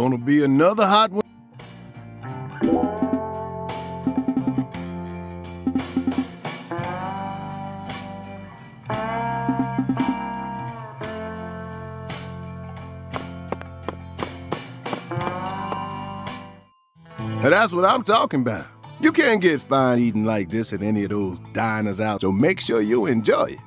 Gonna be another hot one. Now that's what I'm talking about. You can't get fine eating like this at any of those diners out, so make sure you enjoy it.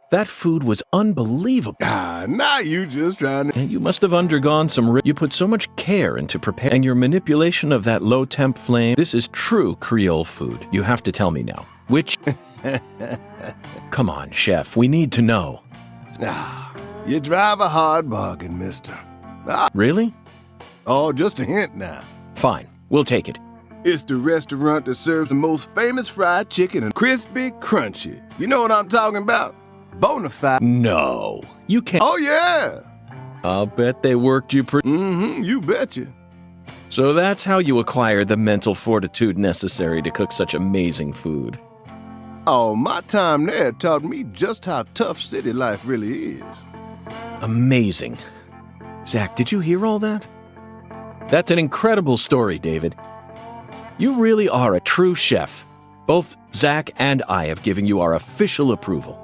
That food was unbelievable. Now you just trying to... And you must have undergone some... You put so much care into preparing, and your manipulation of that low-temp flame. This is true Creole food. You have to tell me now. Which... Come on, chef. We need to know. You drive a hard bargain, mister. Really? Oh, just a hint now. Fine. We'll take it. It's the restaurant that serves the most famous fried chicken and crispy, crunchy. You know what I'm talking about? Bonafide. No. You can't... Oh, yeah. I'll bet they worked you you betcha. So that's how you acquire the mental fortitude necessary to cook such amazing food. Oh, my time there taught me just how tough city life really is. Amazing. Zach, did you hear all that? That's an incredible story, David. You really are a true chef. Both Zach and I have given you our official approval.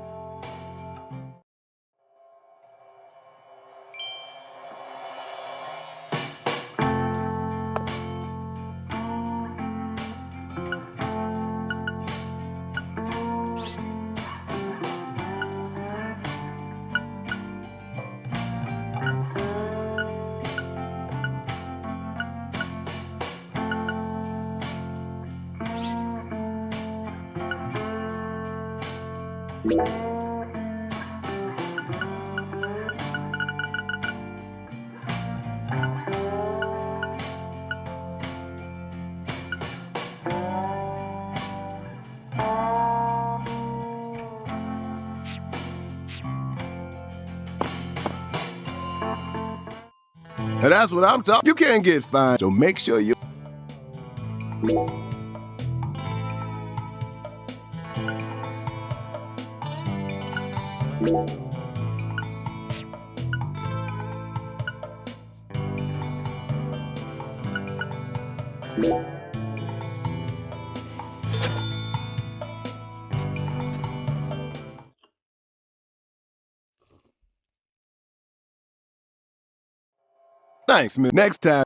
Now that's what I'm talking. You can't get fined, so make sure you... Thanks, man. Next time.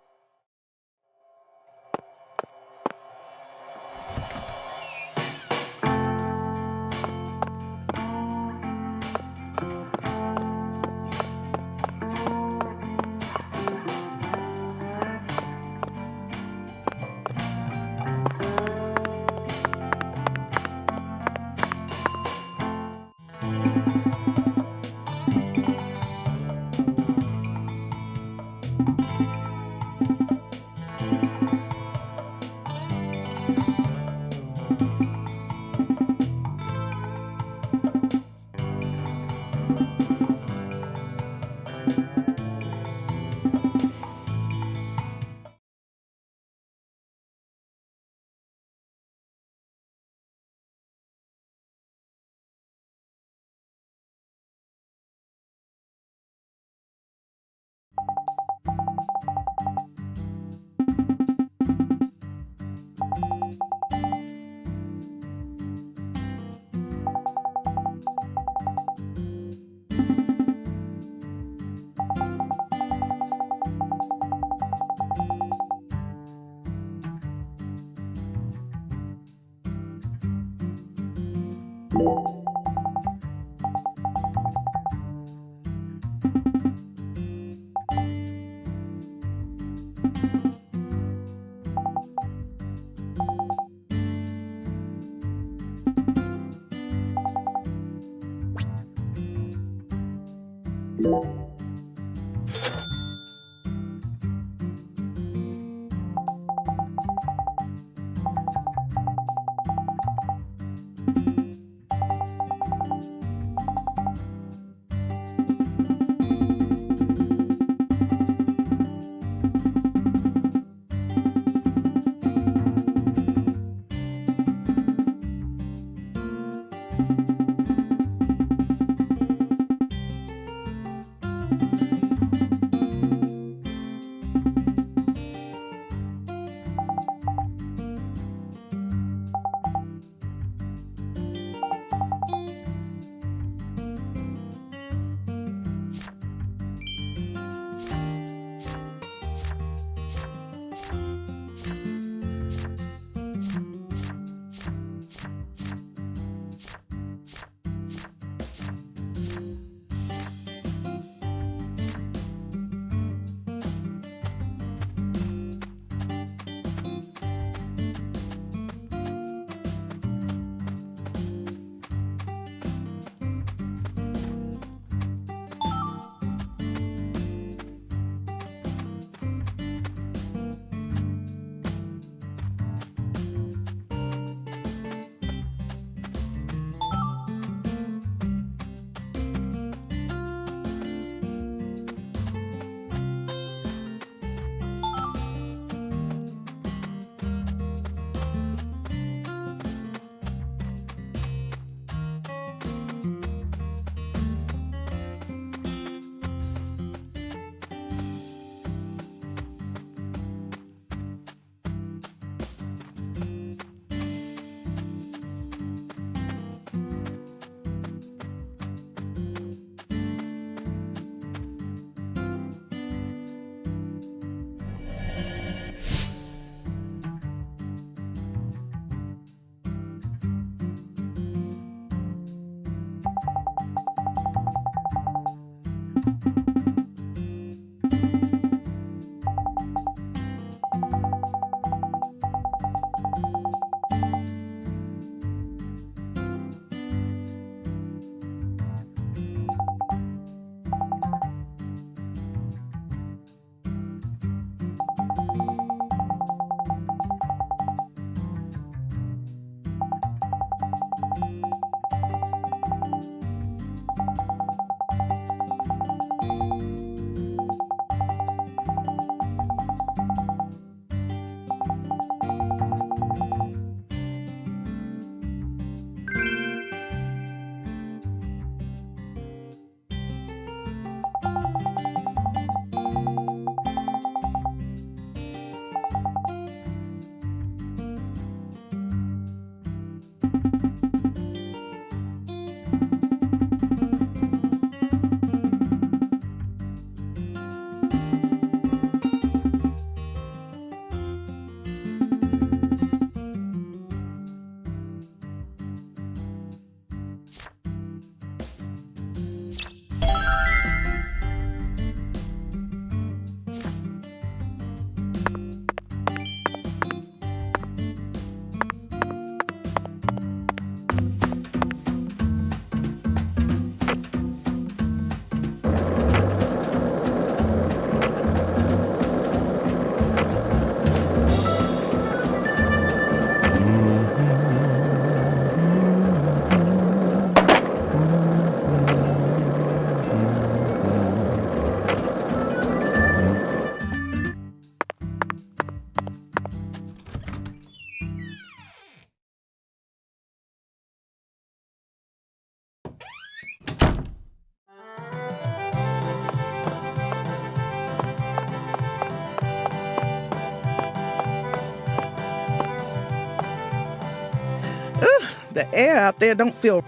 The air out there don't feel...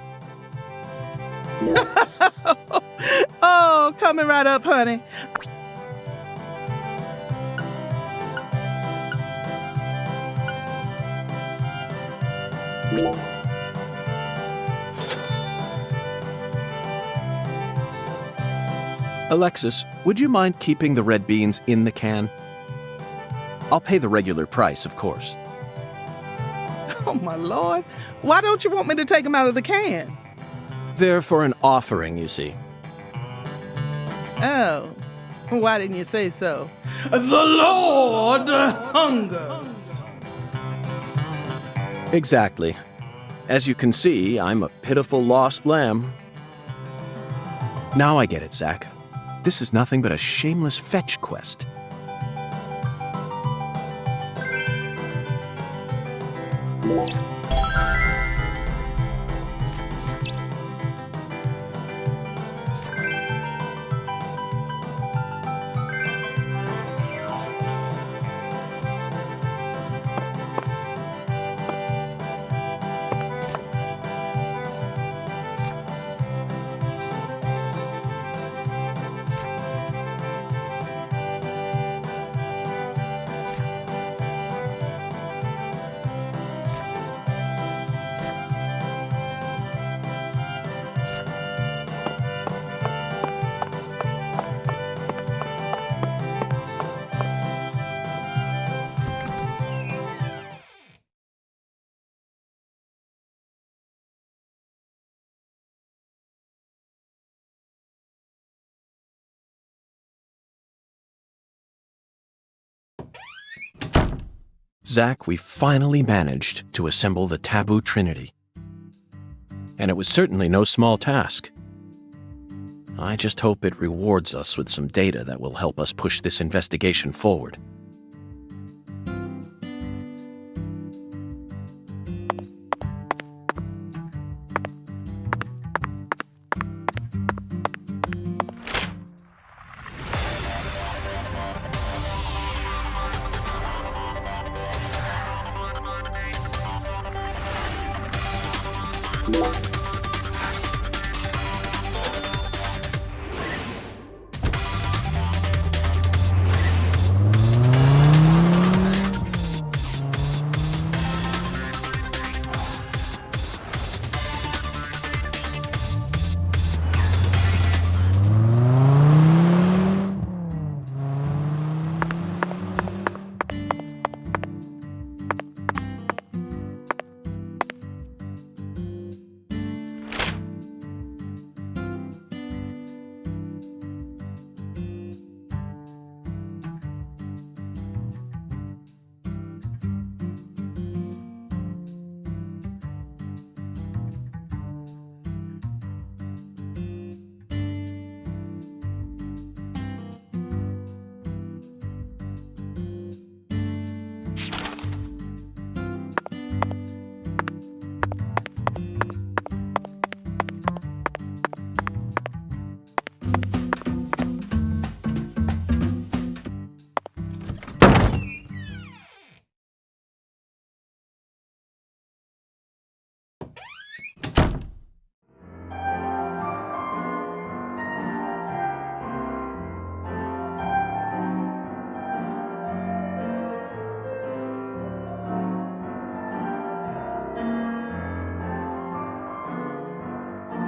Oh, coming right up, honey. Alexis, would you mind keeping the red beans in the can? I'll pay the regular price, of course. Oh, my Lord. Why don't you want me to take them out of the can? They're for an offering, you see. Oh, why didn't you say so? The Lord hungers. Exactly. As you can see, I'm a pitiful lost lamb. Now I get it, Zach. This is nothing but a shameless fetch quest. Zach, we finally managed to assemble the Taboo Trinity. And it was certainly no small task. I just hope it rewards us with some data that will help us push this investigation forward.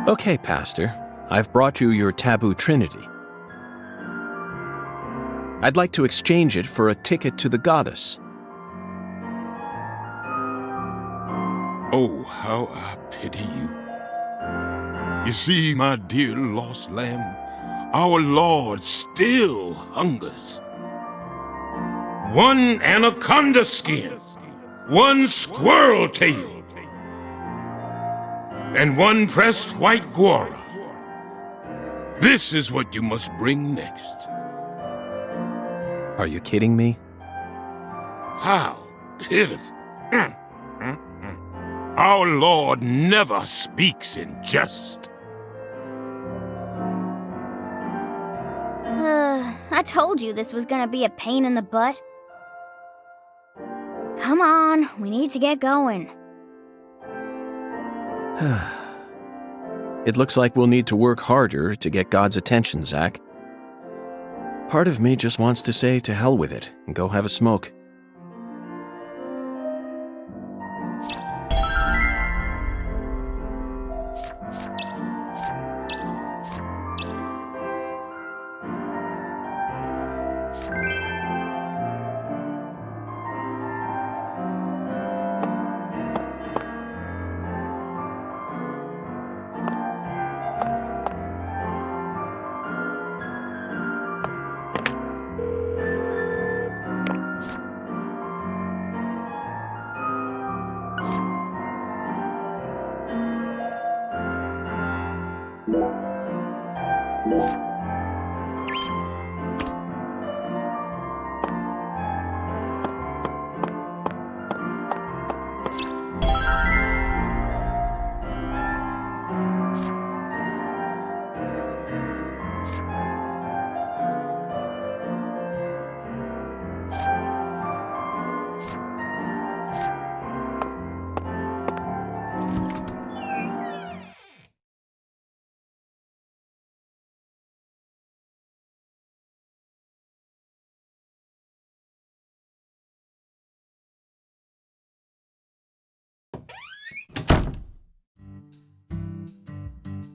Okay, Pastor, I've brought you your Taboo Trinity. I'd like to exchange it for a ticket to the goddess. Oh, how I pity you. You see, my dear lost lamb, our Lord still hungers. One anaconda skin, one squirrel tail, and one pressed white guara. This is what you must bring next. Are you kidding me? How pitiful. Our Lord never speaks in jest. I told you this was gonna be a pain in the butt. Come on, we need to get going. It looks like we'll need to work harder to get God's attention, Zach. Part of me just wants to say to hell with it and go have a smoke.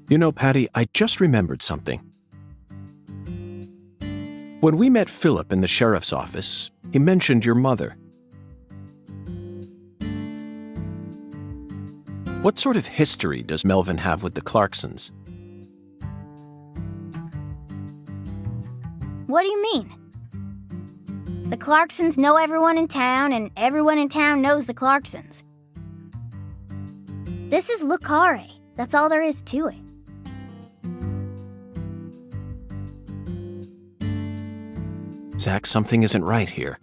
You know, Patty, I just remembered something. When we met Philip in the sheriff's office, he mentioned your mother. What sort of history does Melvin have with the Clarksons? What do you mean? The Clarksons know everyone in town, and everyone in town knows the Clarksons. This is Lucare. That's all there is to it. Zach, something isn't right here.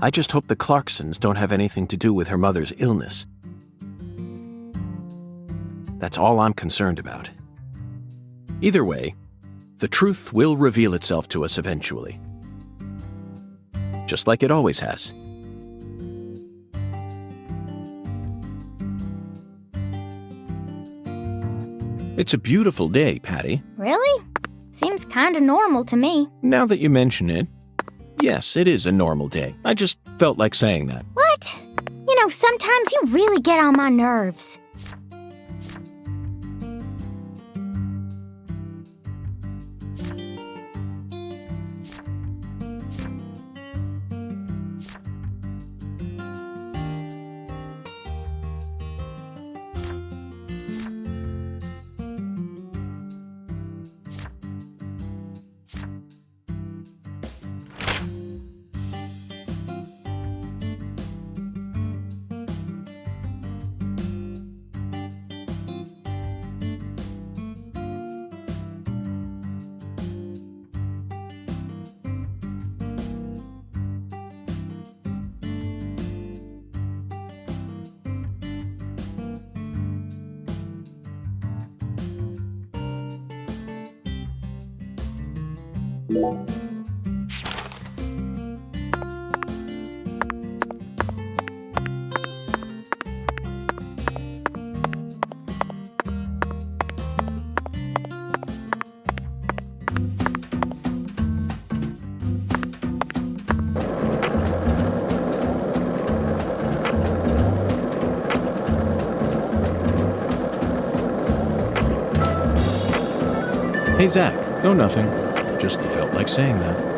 I just hope the Clarksons don't have anything to do with her mother's illness. That's all I'm concerned about. Either way, the truth will reveal itself to us eventually. Just like it always has. It's a beautiful day, Patty. Really? Seems kinda normal to me. Now that you mention it, yes, it is a normal day. I just felt like saying that. What? You know, sometimes you really get on my nerves. Hey, Zach. No, nothing. Just felt like saying that.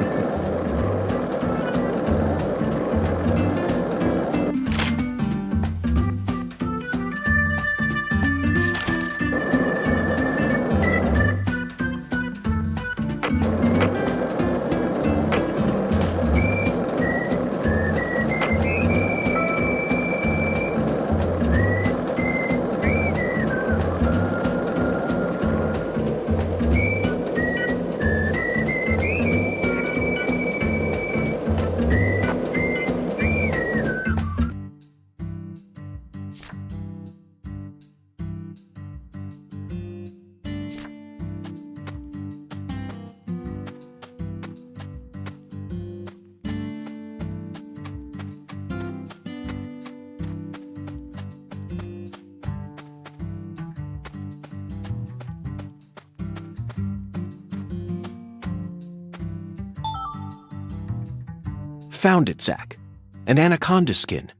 Found it, Zach. An anaconda skin.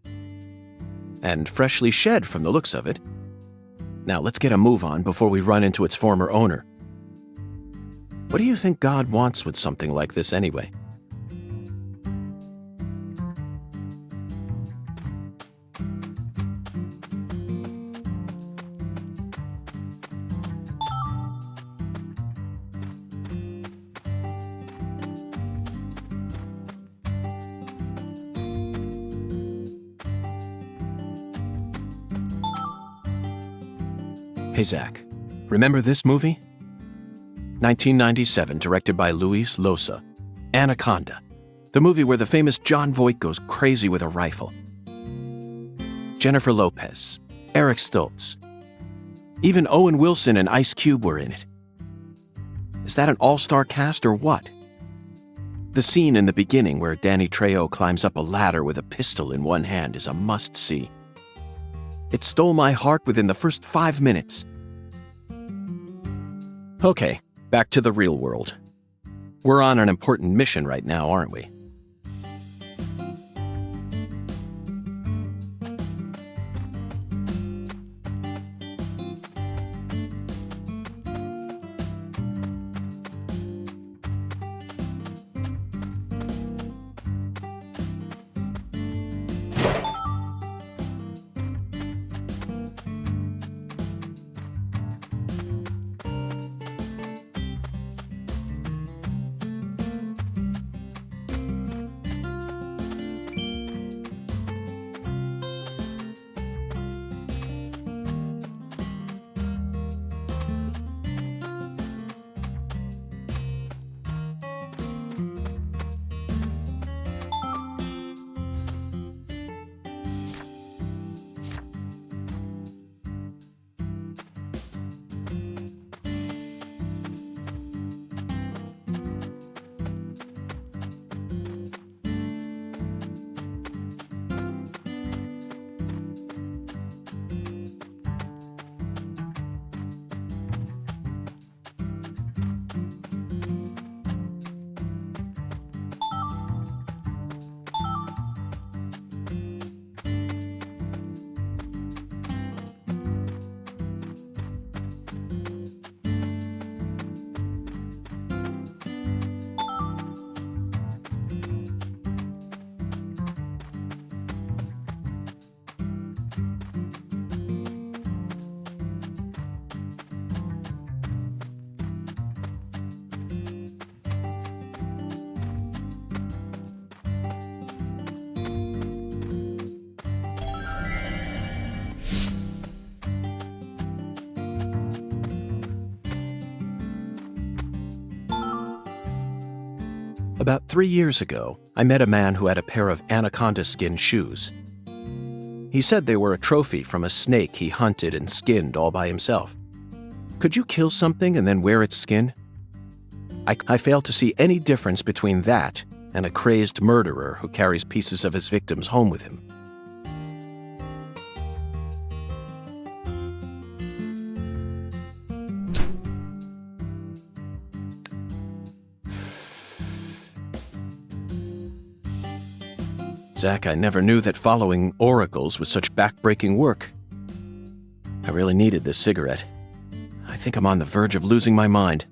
And freshly shed from the looks of it. Now let's get a move on before we run into its former owner. What do you think God wants with something like this anyway? Hey, Zach, remember this movie? 1997, directed by Luis Loza. Anaconda. The movie where the famous John Voight goes crazy with a rifle. Jennifer Lopez, Eric Stoltz. Even Owen Wilson and Ice Cube were in it. Is that an all-star cast or what? The scene in the beginning where Danny Trejo climbs up a ladder with a pistol in one hand is a must-see. It stole my heart within the first 5 minutes. Okay, back to the real world. We're on an important mission right now, aren't we? About 3 years ago, I met a man who had a pair of anaconda skin shoes. He said they were a trophy from a snake he hunted and skinned all by himself. Could you kill something and then wear its skin? I fail to see any difference between that and a crazed murderer who carries pieces of his victims home with him. Zach, I never knew that following oracles was such back-breaking work. I really needed this cigarette. I think I'm on the verge of losing my mind.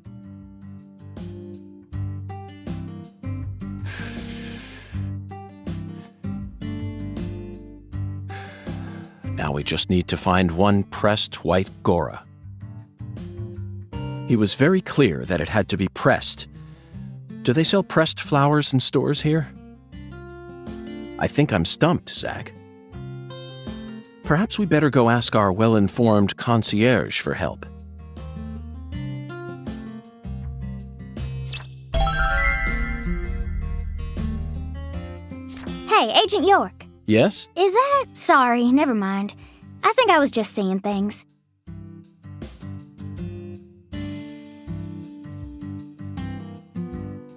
Now we just need to find one pressed white Gora. He was very clear that it had to be pressed. Do they sell pressed flowers in stores here? I think I'm stumped, Zach. Perhaps we better go ask our well-informed concierge for help. Hey, Agent York. Yes? Is that... Sorry, never mind. I think I was just seeing things.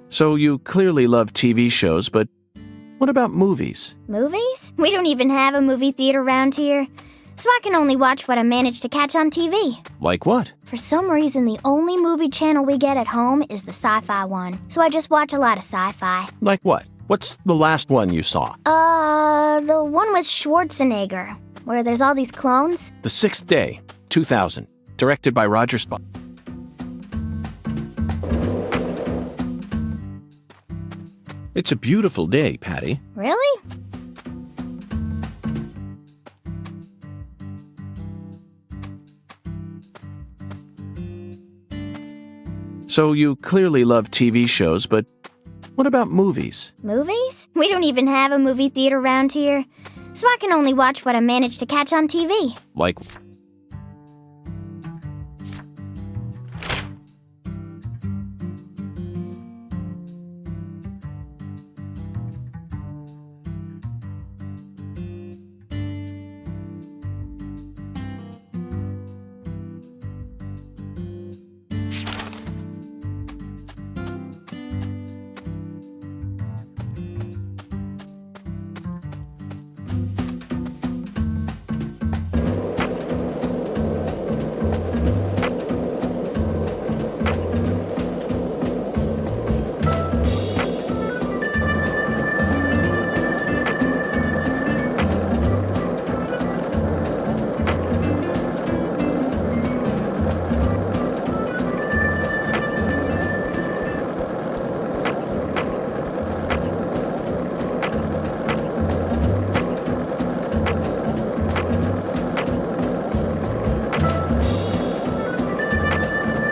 So you clearly love TV shows, but what about movies? Movies? We don't even have a movie theater around here, so I can only watch what I manage to catch on TV. Like what? For some reason, the only movie channel we get at home is the sci-fi one, so I just watch a lot of sci-fi. Like what? What's the last one you saw? The one with Schwarzenegger, where there's all these clones. The Sixth Day, 2000, directed by Roger Spot. It's a beautiful day, Patty. Really? So you clearly love TV shows, but what about movies? Movies? We don't even have a movie theater around here, so I can only watch what I manage to catch on TV. Like...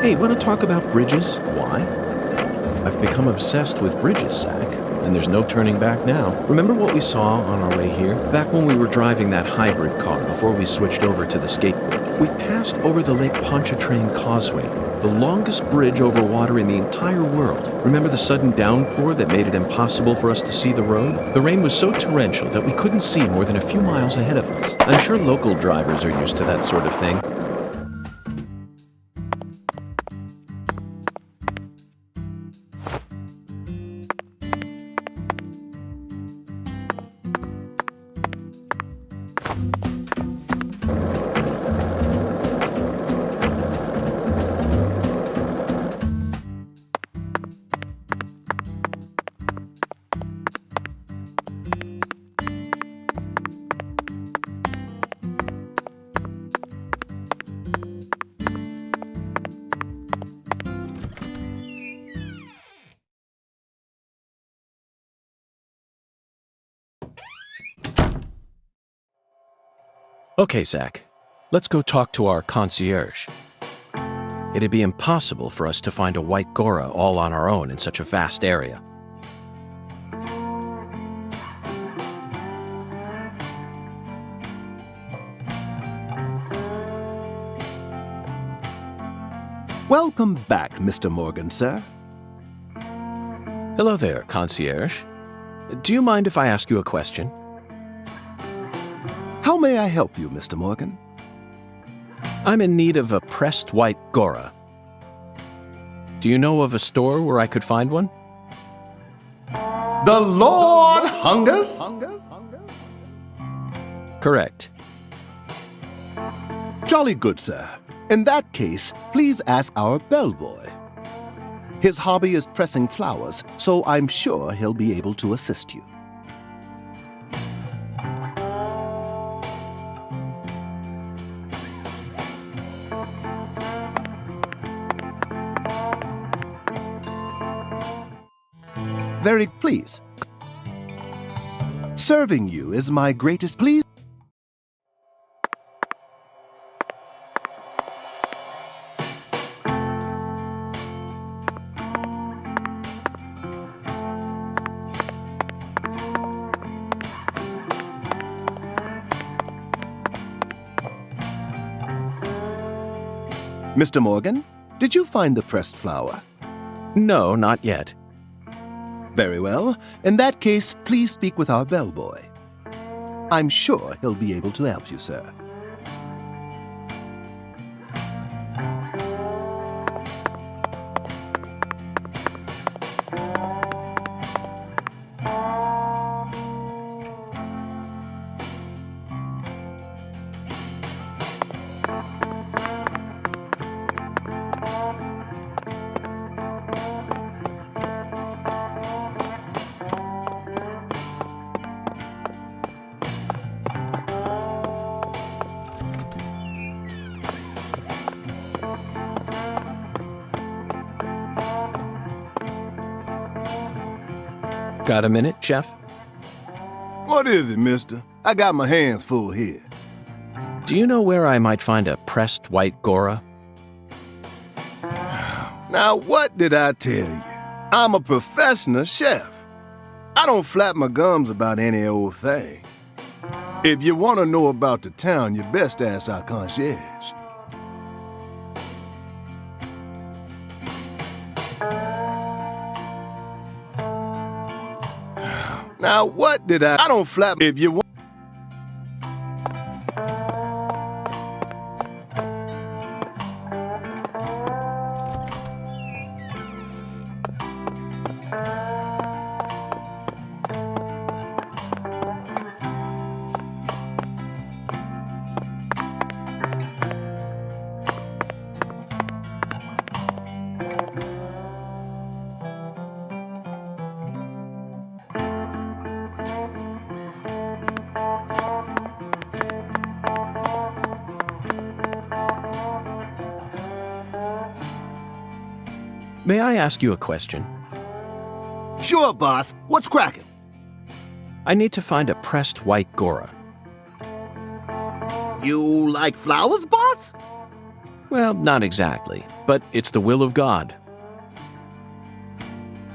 Hey, want to talk about bridges? Why? I've become obsessed with bridges, Zach, and there's no turning back now. Remember what we saw on our way here? Back when we were driving that hybrid car before we switched over to the skateboard. We passed over the Lake Pontchartrain Causeway, the longest bridge over water in the entire world. Remember the sudden downpour that made it impossible for us to see the road? The rain was so torrential that we couldn't see more than a few miles ahead of us. I'm sure local drivers are used to that sort of thing. Okay, Zach, let's go talk to our concierge. It'd be impossible for us to find a white Gora all on our own in such a vast area. Welcome back, Mr. Morgan, sir. Hello there, concierge. Do you mind if I ask you a question? How may I help you, Mr. Morgan? I'm in need of a pressed white Gora. Do you know of a store where I could find one? The Lord hungers? Correct. Jolly good, sir. In that case, please ask our bellboy. His hobby is pressing flowers, so I'm sure he'll be able to assist you. Very pleased. Serving you is my greatest pleasure. Mr. Morgan, did you find the pressed flower? No, not yet. Very well. In that case, please speak with our bellboy. I'm sure he'll be able to help you, sir. Got a minute, Chef? What is it, mister? I got my hands full here. Do you know where I might find a pressed white Gora? Now, what did I tell you? I'm a professional chef. I don't flap my gums about any old thing. If you want to know about the town, you best ask our concierge. Now, what did I don't flap if you want. May I ask you a question? Sure, boss. What's cracking? I need to find a pressed white Gora. You like flowers, boss? Well, not exactly, but it's the will of God.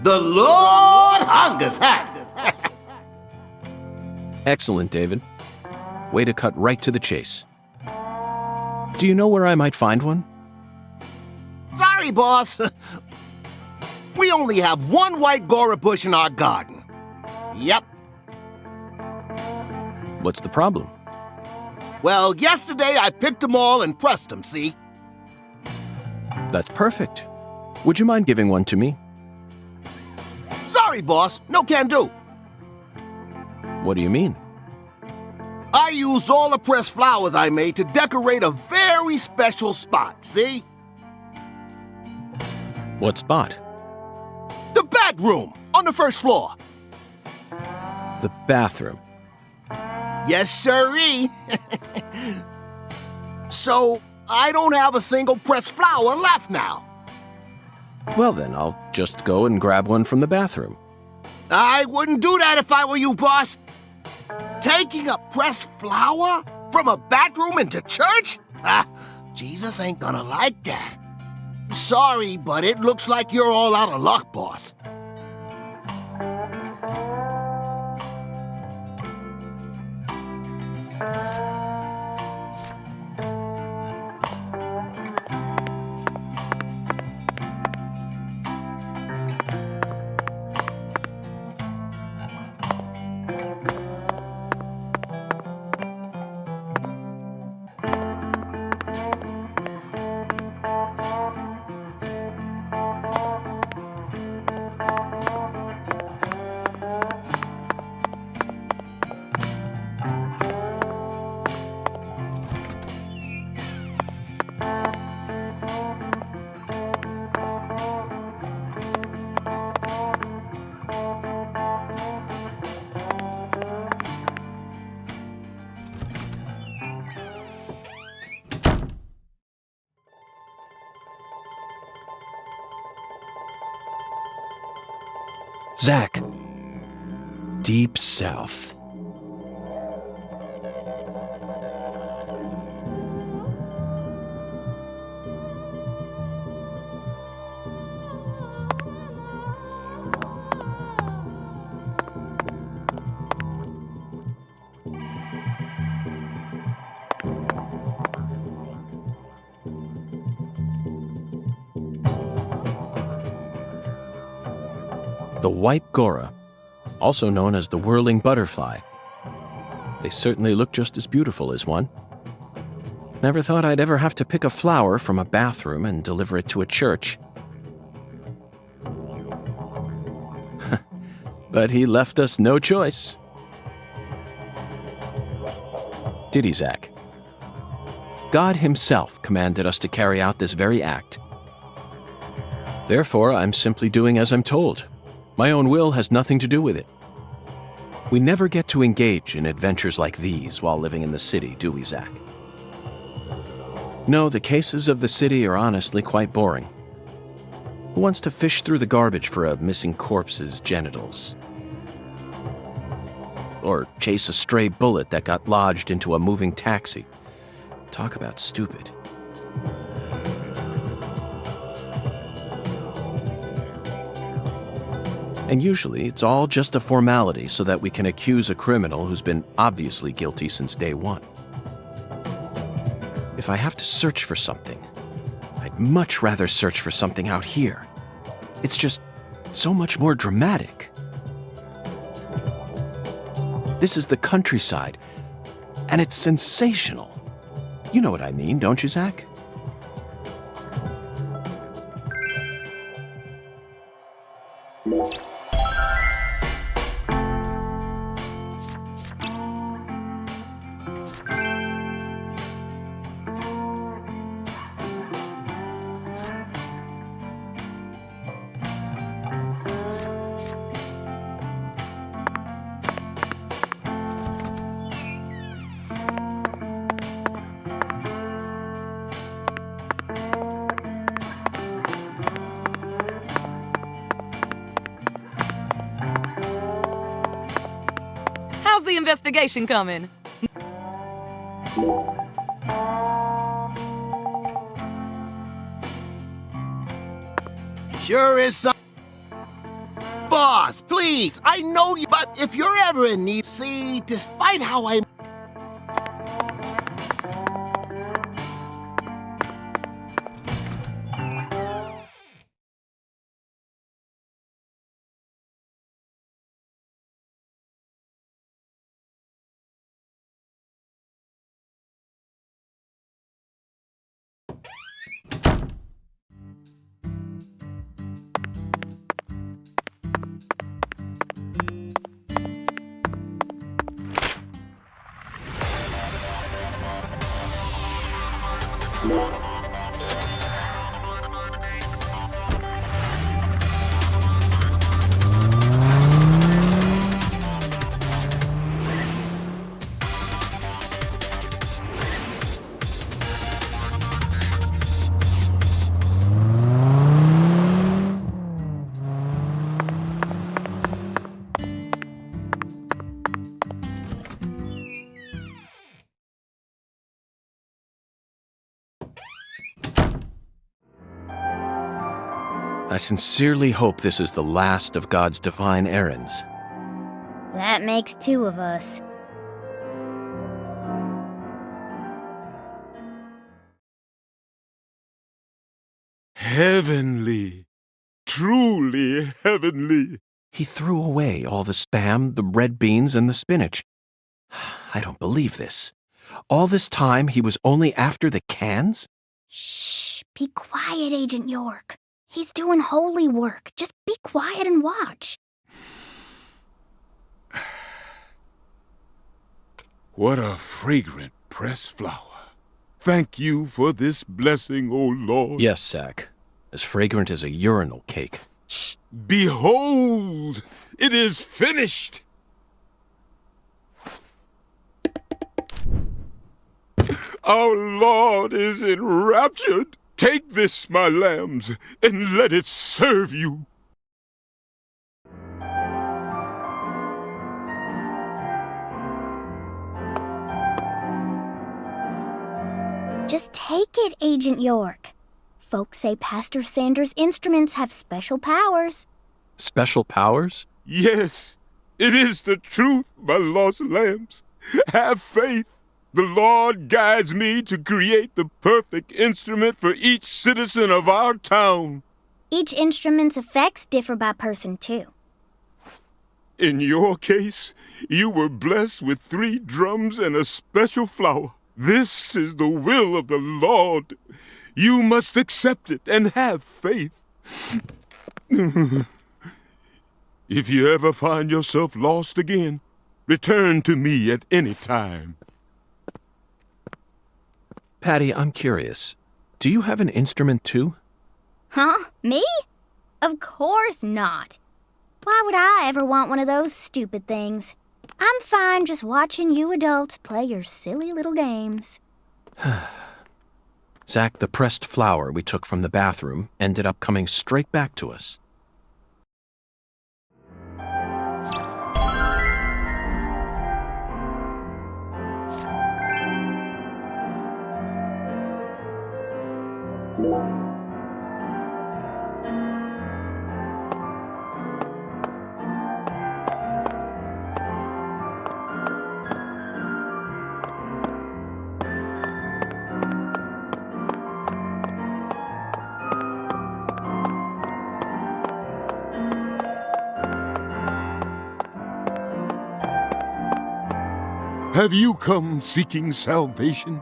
The Lord hungers, huh? Excellent, David. Way to cut right to the chase. Do you know where I might find one? Sorry, boss. We only have one white Gora bush in our garden. Yep. What's the problem? Well, yesterday I picked them all and pressed them, see? That's perfect. Would you mind giving one to me? Sorry, boss. No can do. What do you mean? I used all the pressed flowers I made to decorate a very special spot, see? What spot? The bedroom on the first floor. The bathroom. Yes, sirree. So, I don't have a single pressed flower left now. Well then, I'll just go and grab one from the bathroom. I wouldn't do that if I were you, boss. Taking a pressed flower from a bathroom into church? Jesus ain't gonna like that. Sorry, but it looks like you're all out of luck, boss. Zach. Deep South. The white gora, also known as the whirling butterfly. They certainly look just as beautiful as one. Never thought I'd ever have to pick a flower from a bathroom and deliver it to a church. But he left us no choice. Did he, Zach? God himself commanded us to carry out this very act. Therefore, I'm simply doing as I'm told. My own will has nothing to do with it. We never get to engage in adventures like these while living in the city, do we, Zach? No, the cases of the city are honestly quite boring. Who wants to fish through the garbage for a missing corpse's genitals? Or chase a stray bullet that got lodged into a moving taxi? Talk about stupid. And usually, it's all just a formality so that we can accuse a criminal who's been obviously guilty since day one. If I have to search for something, I'd much rather search for something out here. It's just so much more dramatic. This is the countryside, and it's sensational. You know what I mean, don't you, Zach? How's the investigation coming? Sure is some. Boss, please, I know you, but if you're ever in need, see, despite how I'm. I sincerely hope this is the last of God's divine errands. That makes two of us. Heavenly. Truly heavenly. He threw away all the Spam, the red beans, and the spinach. I don't believe this. All this time, he was only after the cans? Shh, be quiet, Agent York. He's doing holy work. Just be quiet and watch. What a fragrant pressed flower. Thank you for this blessing, O Lord. Yes, Zach. As fragrant as a urinal cake. Shh. Behold, it is finished. Our Lord is enraptured. Take this, my lambs, and let it serve you. Just take it, Agent York. Folks say Pastor Sanders' instruments have special powers. Special powers? Yes, it is the truth, my lost lambs. Have faith. The Lord guides me to create the perfect instrument for each citizen of our town. Each instrument's effects differ by person, too. In your case, you were blessed with 3 drums and a special flower. This is the will of the Lord. You must accept it and have faith. If you ever find yourself lost again, return to me at any time. Patty, I'm curious. Do you have an instrument too? Huh? Me? Of course not. Why would I ever want one of those stupid things? I'm fine just watching you adults play your silly little games. Zach, the pressed flower we took from the bathroom ended up coming straight back to us. Have you come seeking salvation?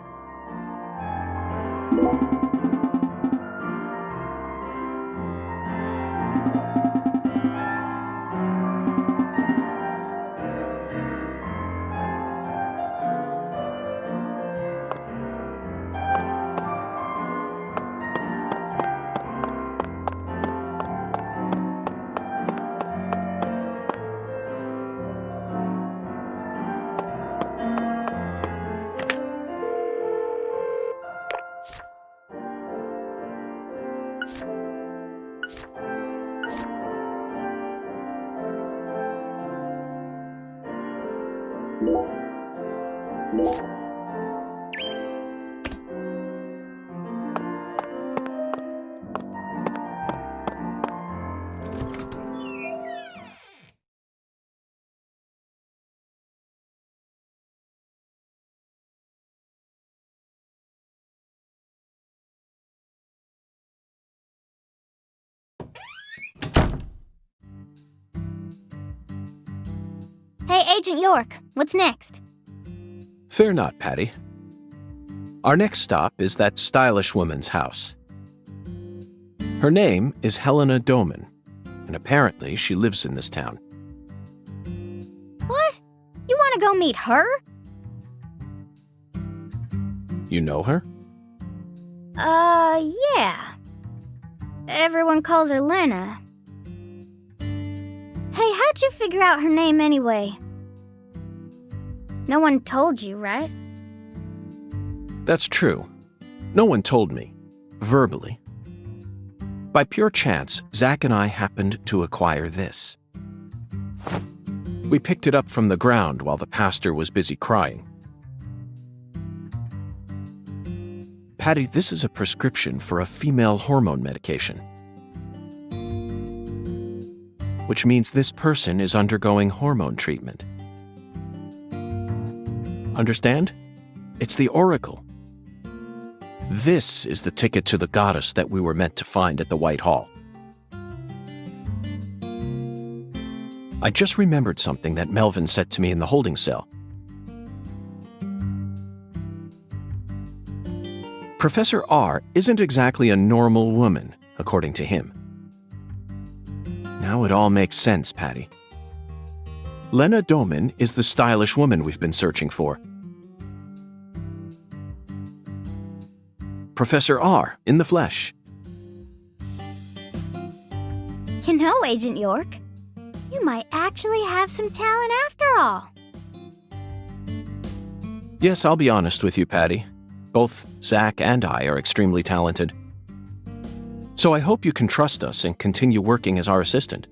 Hey, Agent York, what's next? Fear not, Patty. Our next stop is that stylish woman's house. Her name is Helena Doman, and apparently she lives in this town. What? You want to go meet her? You know her? Yeah. Everyone calls her Lena. Hey, how'd you figure out her name anyway? No one told you, right? That's true. No one told me, verbally. By pure chance, Zach and I happened to acquire this. We picked it up from the ground while the pastor was busy crying. Patty, this is a prescription for a female hormone medication, which means this person is undergoing hormone treatment. Understand? It's the Oracle. This is the ticket to the goddess that we were meant to find at the White Hall. I just remembered something that Melvin said to me in the holding cell. Professor R isn't exactly a normal woman, according to him. Now it all makes sense, Patty. Lena Doman is the stylish woman we've been searching for. Professor R in the flesh. You know, Agent York, you might actually have some talent after all. Yes, I'll be honest with you, Patty. Both Zach and I are extremely talented. So I hope you can trust us and continue working as our assistant.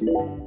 Hi,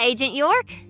Agent York.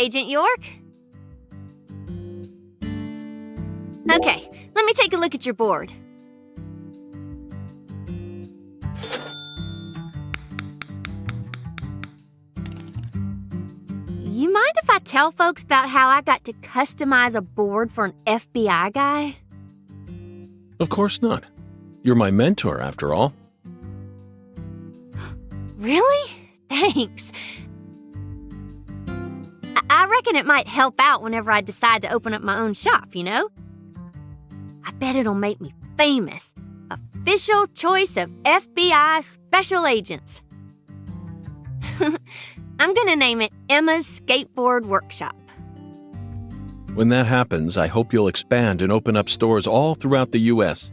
Agent York. Okay, let me take a look at your board. You mind if I tell folks about how I got to customize a board for an FBI guy? Of course not. You're my mentor, after all. Really? Thanks. I reckon it might help out whenever I decide to open up my own shop, you know? I bet it'll make me famous. Official choice of FBI special agents. I'm gonna name it Emma's Skateboard Workshop. When that happens, I hope you'll expand and open up stores all throughout the U.S.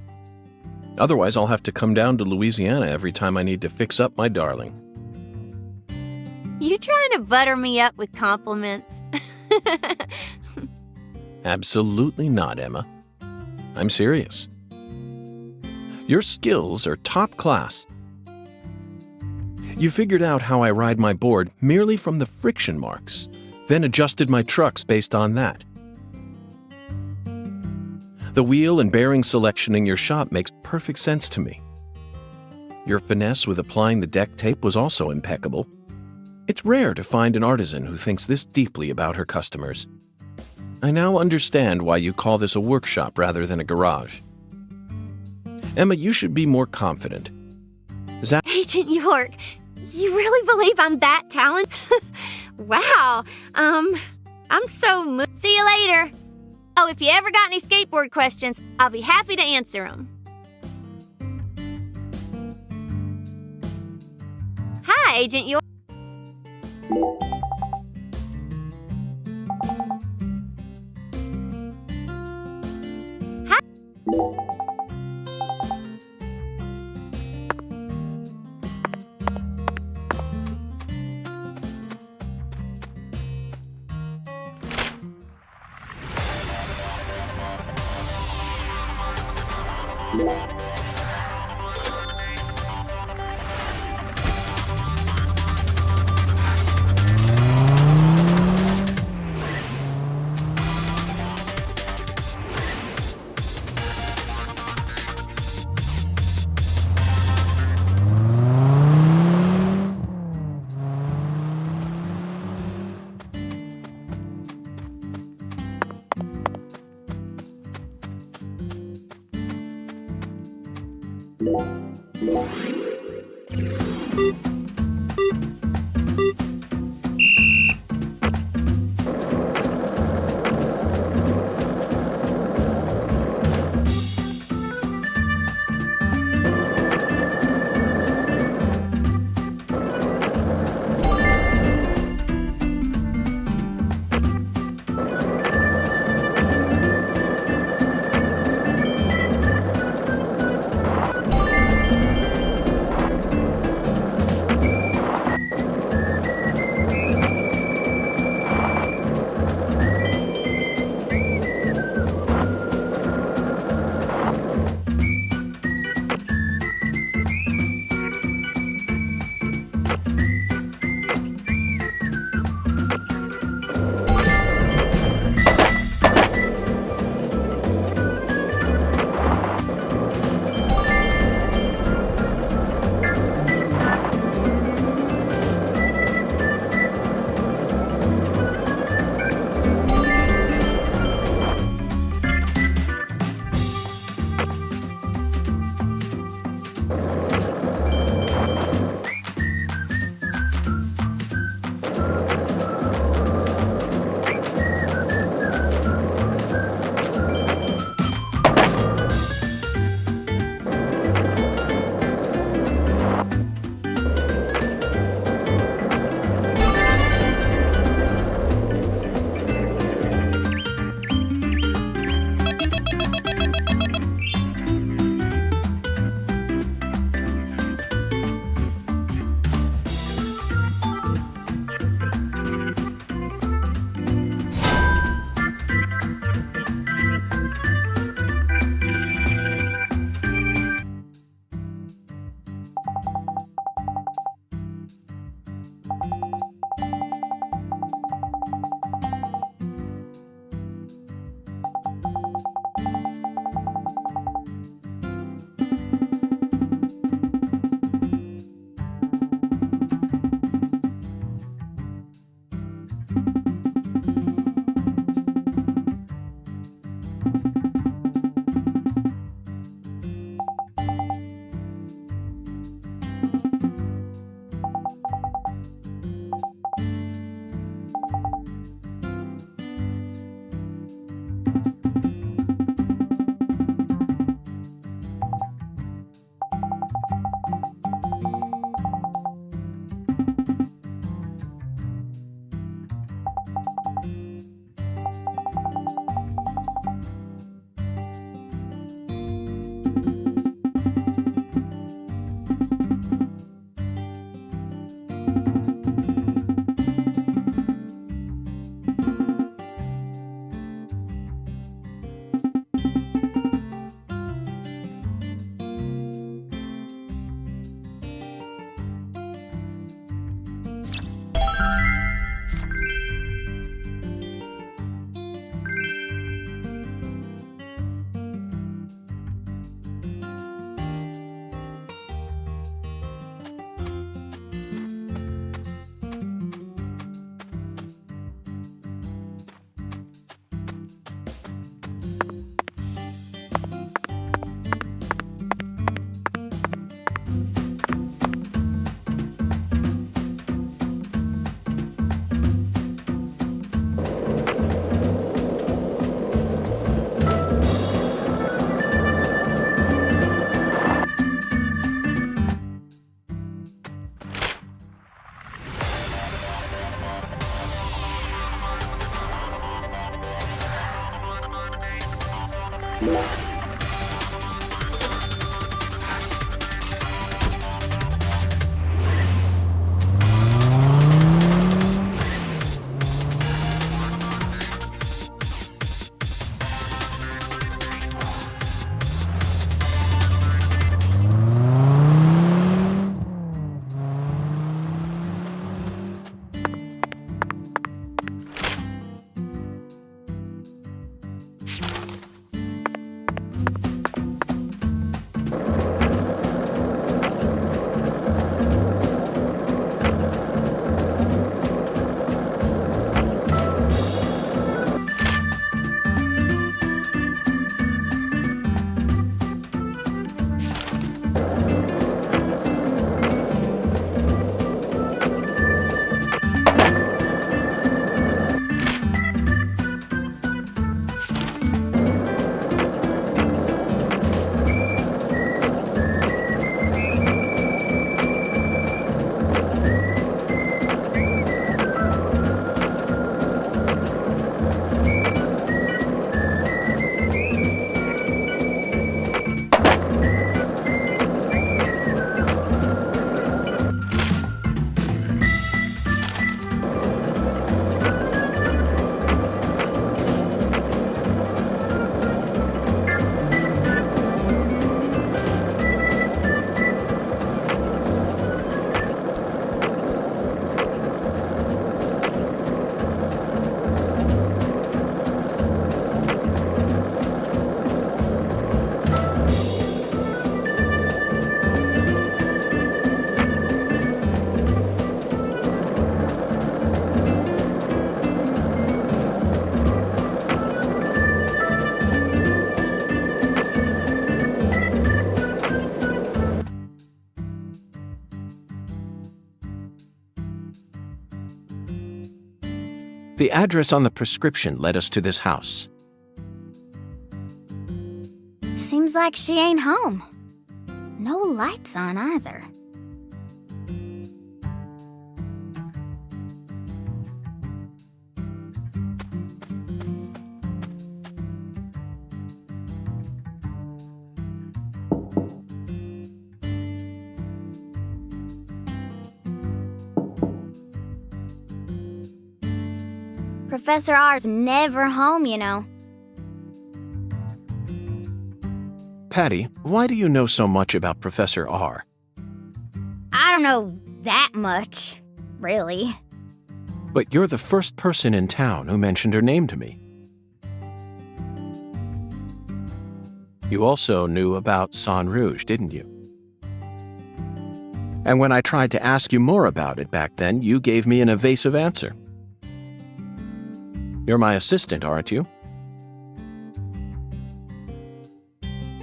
Otherwise, I'll have to come down to Louisiana every time I need to fix up my darling. You trying to butter me up with compliments? Absolutely not, Emma. I'm serious. Your skills are top class. You figured out how I ride my board merely from the friction marks, then adjusted my trucks based on that. The wheel and bearing selection in your shop makes perfect sense to me. Your finesse with applying the deck tape was also impeccable. It's rare to find an artisan who thinks this deeply about her customers. I now understand why you call this a workshop rather than a garage. Emma, you should be more confident. Agent York, you really believe I'm that talented? Wow. I'm so See you later. Oh, if you ever got any skateboard questions, I'll be happy to answer them. Hi, Agent York. The address on the prescription led us to this house. Seems like she ain't home. No lights on either. Professor R's never home, you know. Patty, why do you know so much about Professor R? I don't know that much, really. But you're the first person in town who mentioned her name to me. You also knew about San Rouge, didn't you? And when I tried to ask you more about it back then, you gave me an evasive answer. You're my assistant, aren't you?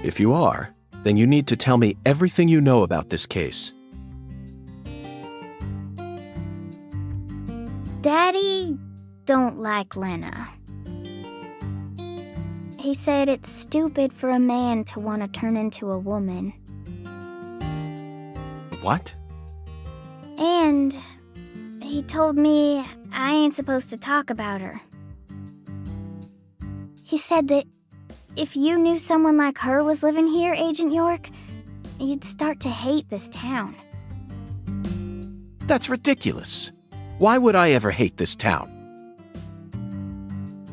If you are, then you need to tell me everything you know about this case. Daddy don't like Lena. He said it's stupid for a man to want to turn into a woman. What? And he told me I ain't supposed to talk about her. He said that if you knew someone like her was living here, Agent York, you'd start to hate this town. That's ridiculous. Why would I ever hate this town?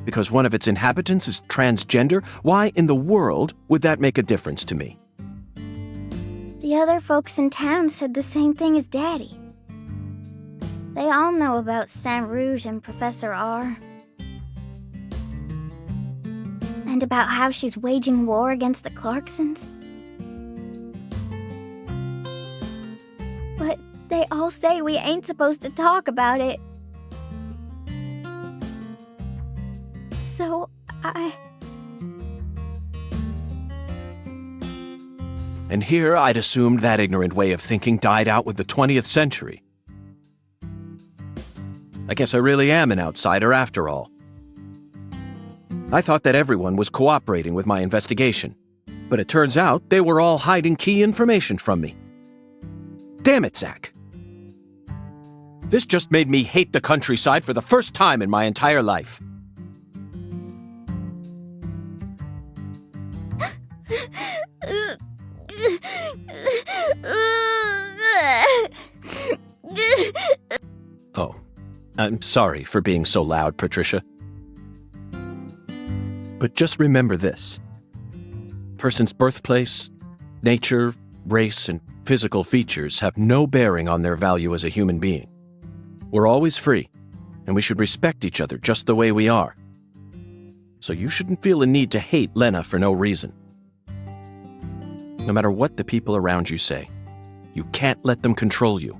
Because one of its inhabitants is transgender? Why in the world would that make a difference to me? The other folks in town said the same thing as Daddy. They all know about Saint Rouge and Professor R. And about how she's waging war against the Clarksons. But they all say we ain't supposed to talk about it. So And here I'd assumed that ignorant way of thinking died out with the 20th century. I guess I really am an outsider after all. I thought that everyone was cooperating with my investigation, but it turns out they were all hiding key information from me. Damn it, Zach. This just made me hate the countryside for the first time in my entire life. Oh, I'm sorry for being so loud, Patricia. But just remember this. Person's birthplace, nature, race, and physical features have no bearing on their value as a human being. We're always free, and we should respect each other just the way we are. So you shouldn't feel a need to hate Lena for no reason. No matter what the people around you say, you can't let them control you.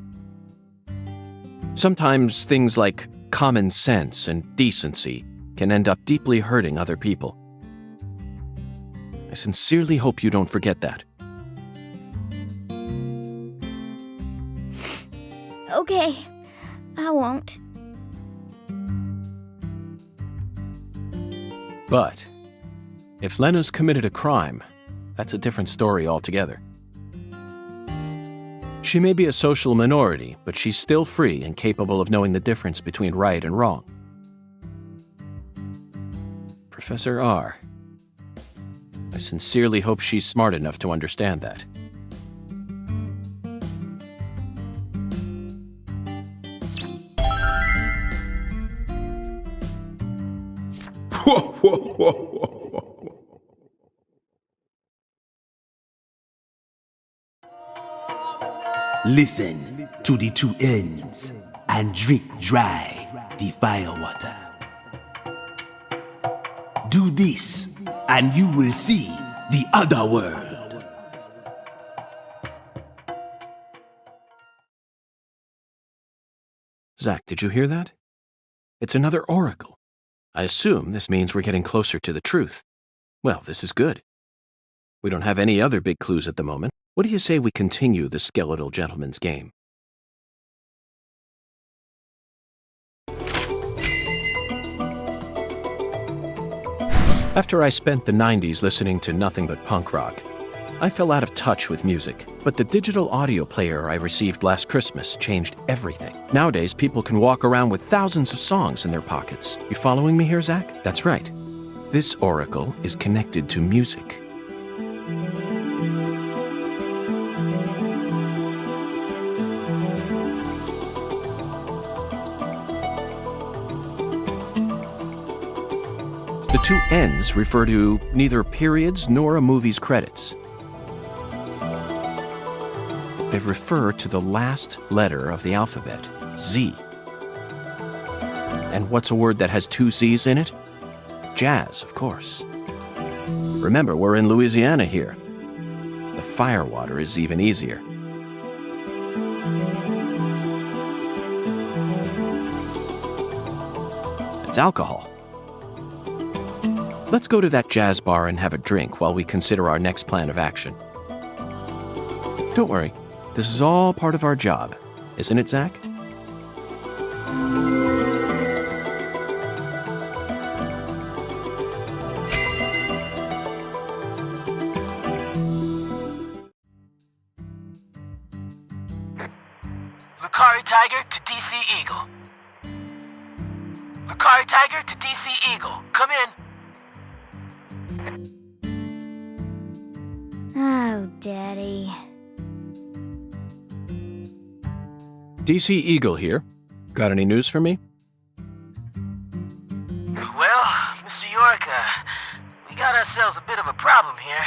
Sometimes things like common sense and decency can end up deeply hurting other people. I sincerely hope you don't forget that. Okay, I won't. But if Lena's committed a crime, that's a different story altogether. She may be a social minority, but she's still free and capable of knowing the difference between right and wrong. Professor R. I sincerely hope she's smart enough to understand that. Whoa, whoa, whoa, whoa, whoa. Listen to the two ends and drink dry the firewater. Do this and you will see the other world. Zach, did you hear that? It's another oracle. I assume this means we're getting closer to the truth. Well, this is good. We don't have any other big clues at the moment. What do you say we continue the skeletal gentleman's game? After I spent the 90s listening to nothing but punk rock, I fell out of touch with music. But the digital audio player I received last Christmas changed everything. Nowadays, people can walk around with thousands of songs in their pockets. You following me here, Zach? That's right. This oracle is connected to music. The two N's refer to neither periods nor a movie's credits. They refer to the last letter of the alphabet, Z. And what's a word that has two Z's in it? Jazz, of course. Remember, we're in Louisiana here. The firewater is even easier. It's alcohol. Let's go to that jazz bar and have a drink while we consider our next plan of action. Don't worry, this is all part of our job, isn't it, Zach? Lucari Tiger to DC Eagle. Lucari Tiger to DC Eagle. Come in. Oh, Daddy. DC Eagle here. Got any news for me? Well, Mr. York, we got ourselves a bit of a problem here.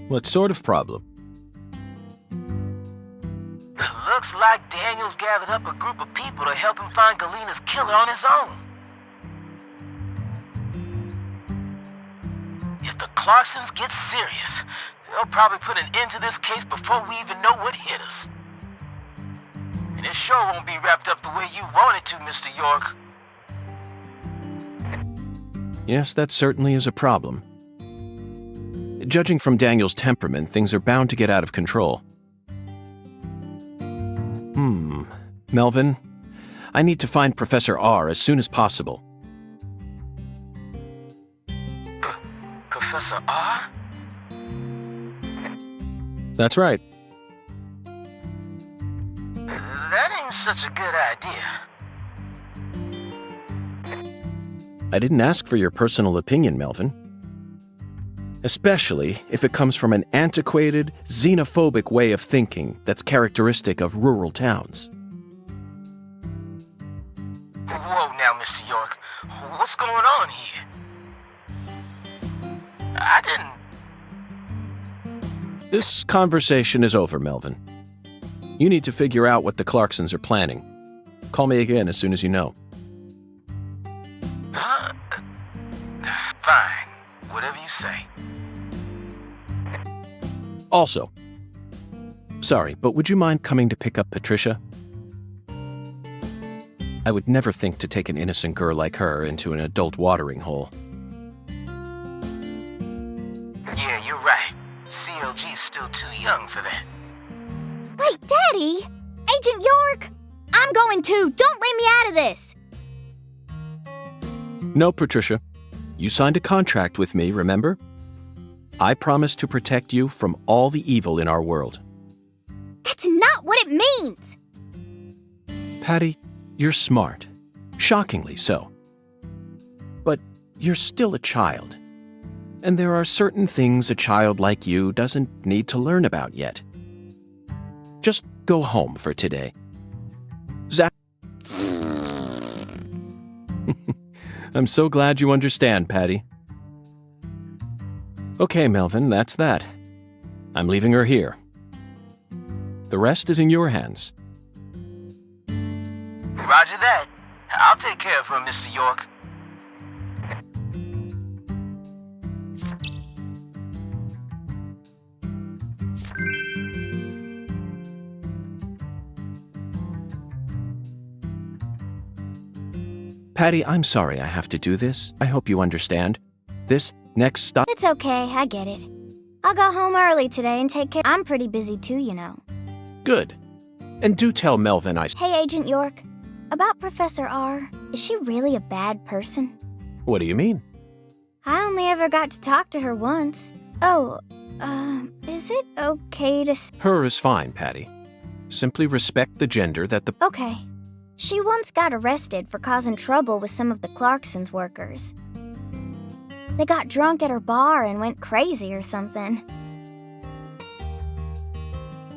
What sort of problem? Looks like Daniel's gathered up a group of people to help him find Galena's killer on his own. If the Clarksons get serious, they'll probably put an end to this case before we even know what hit us. And it sure won't be wrapped up the way you want it to, Mr. York. Yes, that certainly is a problem. Judging from Daniel's temperament, things are bound to get out of control. Melvin, I need to find Professor R as soon as possible. Professor R? That's right. That ain't such a good idea. I didn't ask for your personal opinion, Melvin. Especially if it comes from an antiquated, xenophobic way of thinking that's characteristic of rural towns. Whoa now, Mr. York. What's going on here? I didn't... This conversation is over, Melvin. You need to figure out what the Clarksons are planning. Call me again as soon as you know. Huh? Fine. Whatever you say. Also, sorry, but would you mind coming to pick up Patricia? I would never think to take an innocent girl like her into an adult watering hole. Yeah, you're right. CLG's still too young for that. Wait, Daddy! Agent York! I'm going too! Don't leave me out of this! No, Patricia. You signed a contract with me, remember? I promise to protect you from all the evil in our world. That's not what it means! Patty, you're smart. Shockingly so. But you're still a child. And there are certain things a child like you doesn't need to learn about yet. Just go home for today. Zach. I'm so glad you understand, Patty. Okay, Melvin, that's that. I'm leaving her here. The rest is in your hands. Roger that. I'll take care of her, Mr. York. Patty, I'm sorry I have to do this. I hope you understand. This next stop... It's okay, I get it. I'll go home early today and take care. I'm pretty busy too, you know. Good. And do tell Melvin I... Hey, Agent York. About Professor R, is she really a bad person? What do you mean? I only ever got to talk to her once. Oh, is it okay to Her is fine, Patty. Simply respect the gender that the... Okay. She once got arrested for causing trouble with some of the Clarkson's workers. They got drunk at her bar and went crazy or something.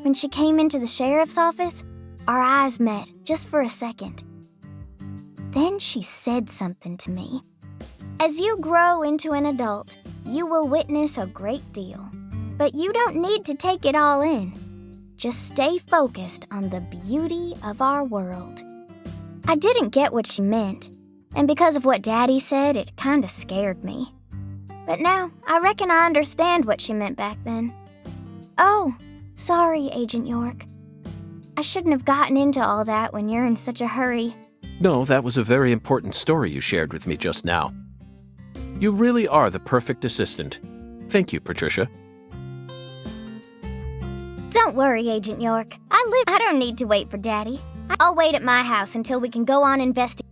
When she came into the sheriff's office, our eyes met just for a second. Then she said something to me. As you grow into an adult, you will witness a great deal. But you don't need to take it all in. Just stay focused on the beauty of our world. I didn't get what she meant, and because of what Daddy said, it kinda scared me. But now, I reckon I understand what she meant back then. Oh, sorry, Agent York. I shouldn't have gotten into all that when you're in such a hurry. No, that was a very important story you shared with me just now. You really are the perfect assistant. Thank you, Patricia. Don't worry, Agent York. I don't need to wait for Daddy. I'll wait at my house until we can go on investigating.